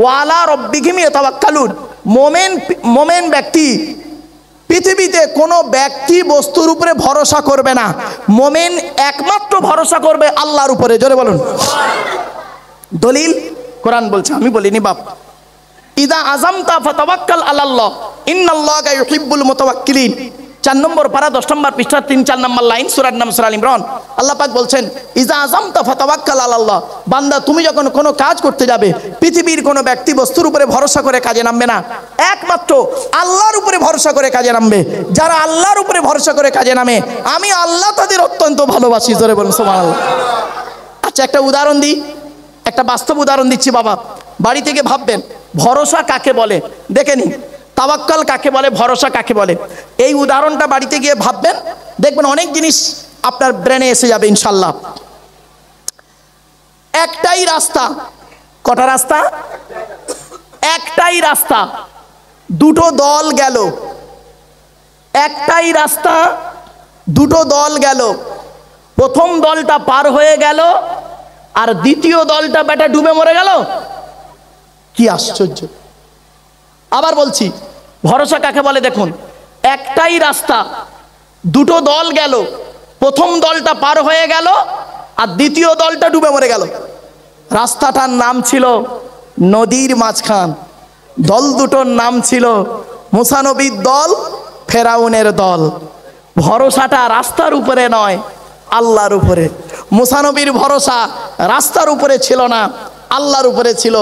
ওয়ালা রাব্বিহিম ইয়াতাওয়াক্কালুন। মুমিন ব্যক্তি পৃথিবীতে কোনো ব্যক্তি বস্তুর উপরে ভরসা করবে না, মুমিন একমাত্র ভরসা করবে আল্লাহর উপরে। জোরে বলুন। দলিল কোরআন বলছে, আমি বলিনি বাপ। ইদা আযামতা ফাতাওয়াক্কাল আলাল্লাহ ইন্নাল্লাহা ইউহিব্বুল মুতাওয়াক্কিলিন। 4 নম্বর পারা 10 নম্বর পৃষ্ঠা 3-4 নম্বর লাইন, সূরার নাম সূরা আল ইমরান। আল্লাহ পাক বলছেন ইজা আযামতা ফাতাওয়াক্কাল আলাল্লাহ। বান্দা তুমি যখন কোনো কাজ করতে যাবে, পৃথিবীর কোনো ব্যক্তি বস্তুর উপরে ভরসা করে কাজে নামবে না, একমাত্র আল্লাহর উপরে ভরসা করে কাজে নামবে। যারা আল্লাহর উপরে ভরসা করে কাজে নামে, আমি আল্লাহ তাদের অত্যন্ত ভালোবাসি। জোরে বলুন সুবহানাল্লাহ। আচ্ছা, একটা উদাহরণ দিই, একটা বাস্তব উদাহরণ দিচ্ছি বাবা। বাড়ি থেকে ভাববেন ভরসা কাকে বলে দেখে নিন। তাওয়াক্কাল কাকে বলে, ভরসা কাকে বলে, এই উদাহরণটা বাড়িতে গিয়ে ভাববেন, দেখবেন অনেক জিনিস আপনার ব্রেনে এসে যাবে ইনশাল্লাহ। একটাই রাস্তা, কটা রাস্তা? একটাই রাস্তা, দুটো দল গেল। একটাই রাস্তা, দুটো দল গেল। প্রথম দলটা পার হয়ে গেল, আর দ্বিতীয় দলটা বেটা ডুবে মরে গেল। কি আশ্চর্য! আবার বলছি, ভরসা কাকে বলে দেখুন, একটাই রাস্তা, দুটো দল গেল, প্রথম দলটা পার হয়ে গেল, আর দ্বিতীয় দলটা ডুবে মরে গেল। রাস্তাটার নাম ছিল নদীর মাঝখান। দল দুটোর নাম ছিল মুসা নবীর দল, ফেরাউনের দল। ভরসাটা রাস্তার উপরে নয়, আল্লাহর উপরে। মুসা নবীর ভরসা রাস্তার উপরে ছিল না, আল্লাহর উপরে ছিল,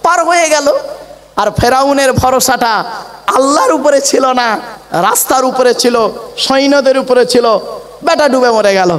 পার হয়ে গেল। আর ফেরাউনের ভরসাটা আল্লাহর উপরে ছিল না, রাস্তার উপরে ছিল, সৈন্যদের উপরে ছিল, বেটা ডুবে মরে গেল।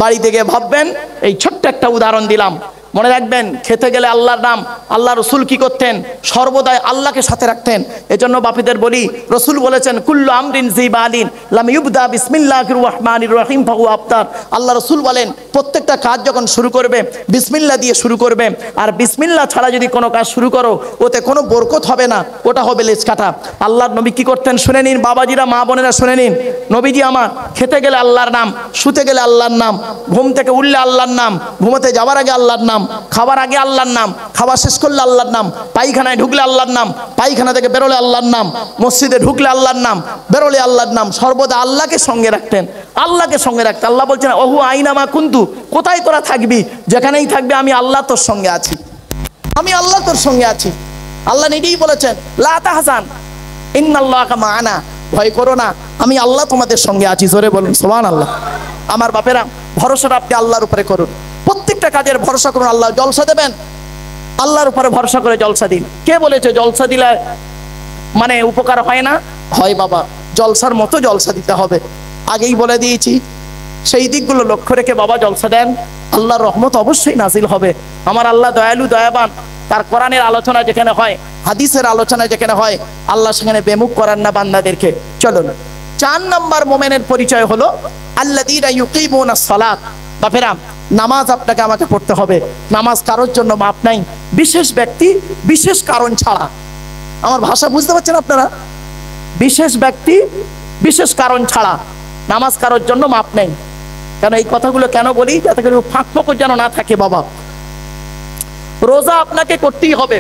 বাড়ি থেকে ভাববেন, এই ছোট্ট একটা উদাহরণ দিলাম, মনে রাখবেন, খেতে গেলে আল্লাহর নাম। আল্লাহ রসুল কি করতেন? সর্বদাই আল্লাহকে সাথে রাখতেন। এজন্য বাপিদের বলি, রসুল বলেছেন কুল্লু আমরিন জিবালিন লাম ইউবদা বিসমিল্লাহির রহমানির রহিম ফাহু আফতার। আল্লাহ রসুল বলেন, প্রত্যেকটা কাজ যখন শুরু করবে বিসমিল্লাহ দিয়ে শুরু করবে, আর বিসমিল্লাহ ছাড়া যদি কোনো কাজ শুরু করো ওতে কোনো বরকত হবে না, ওটা হবে লেজ কাটা। আল্লাহর নবী কি করতেন শুনে নিন, বাবাজিরা মা বোনেরা শুনে নিন। নবীজি আমার খেতে গেলে আল্লাহর নাম, শুতে গেলে আল্লাহর নাম, ঘুম থেকে উঠলে আল্লাহর নাম, ঘুমোতে যাওয়ার আগে আল্লাহর নাম, খাবার আগে আল্লাহর নাম, খাওয়া শেষ করলে আল্লাহর নাম, পায়খানায় ঢুকলে আল্লাহর নাম, পায়খানা থেকে বেরোলে আল্লাহর নাম, মসজিদে ঢুকলে আল্লাহর নাম, বেরোলে আল্লাহর নাম। সর্বদা আল্লাহকে সঙ্গে রাখতেন, আল্লাহকে সঙ্গে রাখতেন। আল্লাহ বলছেন ওহু আইনামা কুন্তু, কোথায় তোরা থাকবি, যেখানেই থাকবে আমি আল্লাহ তোর সঙ্গে আছি, আমি আল্লাহ তোর সঙ্গে আছি। আল্লাহ নিজেই বলেছেন লা তাহজান ইন্নাল্লাহা মা'ানা, ভয় করো না, আমি আল্লাহ তোমাদের সঙ্গে আছি। জোরে বলুন সুবহানাল্লাহ। আমার বাপেরা, ভরসাটা আপনি আল্লাহর উপরে করুন, প্রত্যেকটা কাজের ভরসা করুন। আল্লাহ জলসা দেবেন, আল্লাহর উপরে ভরসা করে জলসা দিন। কে বলেছে জলসা দিলে মানে উপকার হয় না? হয় বাবা, জলসার মতো জলসা দিতে হবে। আগেই বলে দিয়েছি, সেই দিকগুলো লক্ষ্য রেখে বাবা জলসা দেন, আল্লাহর রহমত অবশ্যই নাজিল হবে। আমার আল্লাহ দয়ালু দয়াবান, তার কোরআনের আলোচনা যেখানে হয়, হাদিসের আলোচনা যেখানে হয়, আল্লাহ সেখানে বেমুখ করান না বান্দাদেরকে। চলুন, 4 নম্বর মোমেনের পরিচয় হলো আল্লাযীনা ইউকিমুনাস সালাত। বাপেরা, নামাজ আপনাকে আমাকে পড়তে হবে। নামাজ কারোর জন্য মাপ নাই, বিশেষ ব্যক্তি বিশেষ কারণ ছাড়া। আমার ভাষা বুঝতে পারছেন আপনারা? বিশেষ ব্যক্তি বিশেষ কারণ ছাড়া নামাজ কারোর জন্য মাপ নেই। কেন এই কথাগুলো কেন বলি? যাতে করে ফাঁক ফোকর যেন না থাকে। বাবা, রোজা আপনাকে করতেই হবে,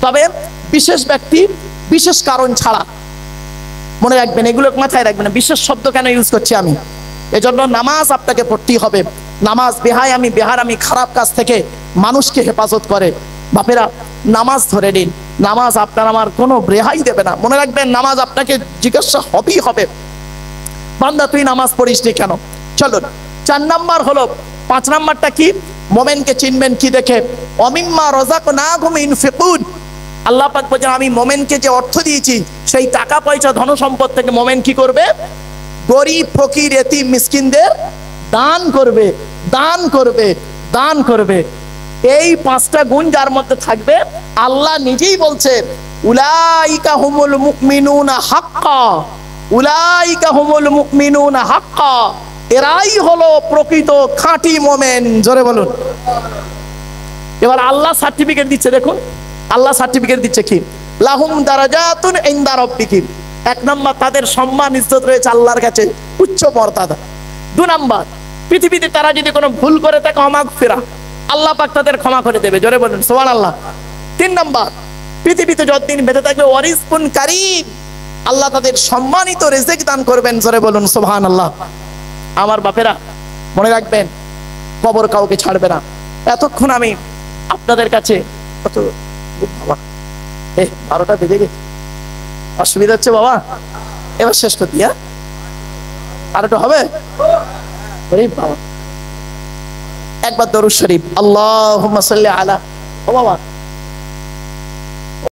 তবে বিশেষ ব্যক্তি বিশেষ কারণ ছাড়া। মনে রাখবেন, এগুলো মাথায় রাখবেন। বিশেষ শব্দ কেন ইউজ করছি আমি? এজন্য নামাজ আপনাকে পড়তেই হবে। নামাজ বেহারামি খারাপ কাজ থেকে মানুষকে হেফাজত করে। বাপেরা, নামাজ ধরে নিন, নামাজ আপনার আমার কোনো রেহাই দেবে না। মনে রাখবেন, নামাজ আপনাকে জিজ্ঞাসা হবেই হবে, বান্দা তুই নামাজ পড়িস নি কেন? চলুন, 4 নম্বর হলো, 5 নম্বরটা কি? মোমেনকে চিনবেন কি দেখে? অমিম্মা রাযাকনাহুম ইনফিকুন। আল্লাহ পাক বলেন, আমি মোমেনকে যে অর্থ দিয়েছি সেই টাকা পয়সা ধন সম্পদ থেকে মোমেন কি করবে? গরিব ফকির এতিম মিসকিনদের দান করবে, দান করবে, দান করবে। এই 5টা গুণ যার মধ্যে থাকবে, আল্লাহ নিজেই বলছে উলাইকা হুমুল মুমিনুনা হাক্কা, উলাইকা হুমুল মুমিনুনা হাক্কা। এরাই হলো প্রকৃত খাঁটি মোমেন। জোরে বলুন। এবার আল্লাহ সার্টিফিকেট দিচ্ছে, দেখুন আল্লাহ সার্টিফিকেট দিচ্ছে কি? লাহুম দারাজাতুন ইনদা রাব্বিহিম। 1 নম্বর, তাদের সম্মান ইজ্জত রয়েছে আল্লাহর কাছে, উচ্চ মর্যাদা। 2 নম্বর, পৃথিবীতে তারা যদি কোনো ভুল করে থাকে মাগফিরা, আল্লাহ পাক তাদের ক্ষমা করে দেবে। জোরে বলুন সুবহানাল্লাহ। 3 নম্বর, পৃথিবীতে যতদিন বেঁচে থাকবে ওয়ারিসকুন কারীম, আল্লাহ তাদের সম্মানিত রিজিক দান করবেন। জোরে বলুন সুবহানাল্লাহ। আমার বাপেরা, মনে রাখবেন, কবর কাউকে ছাড়বে না। এতক্ষণ আমি আপনাদের কাছে কত বাবা 12টা বেজে গেছে, অসুবিধা হচ্ছে বাবা, এবার শেষ করতে। আর একটু হবে? বাবা একবার দরুদ শরীফ, আল্লাহুম্মা সাল্লি আলা। ও বাবা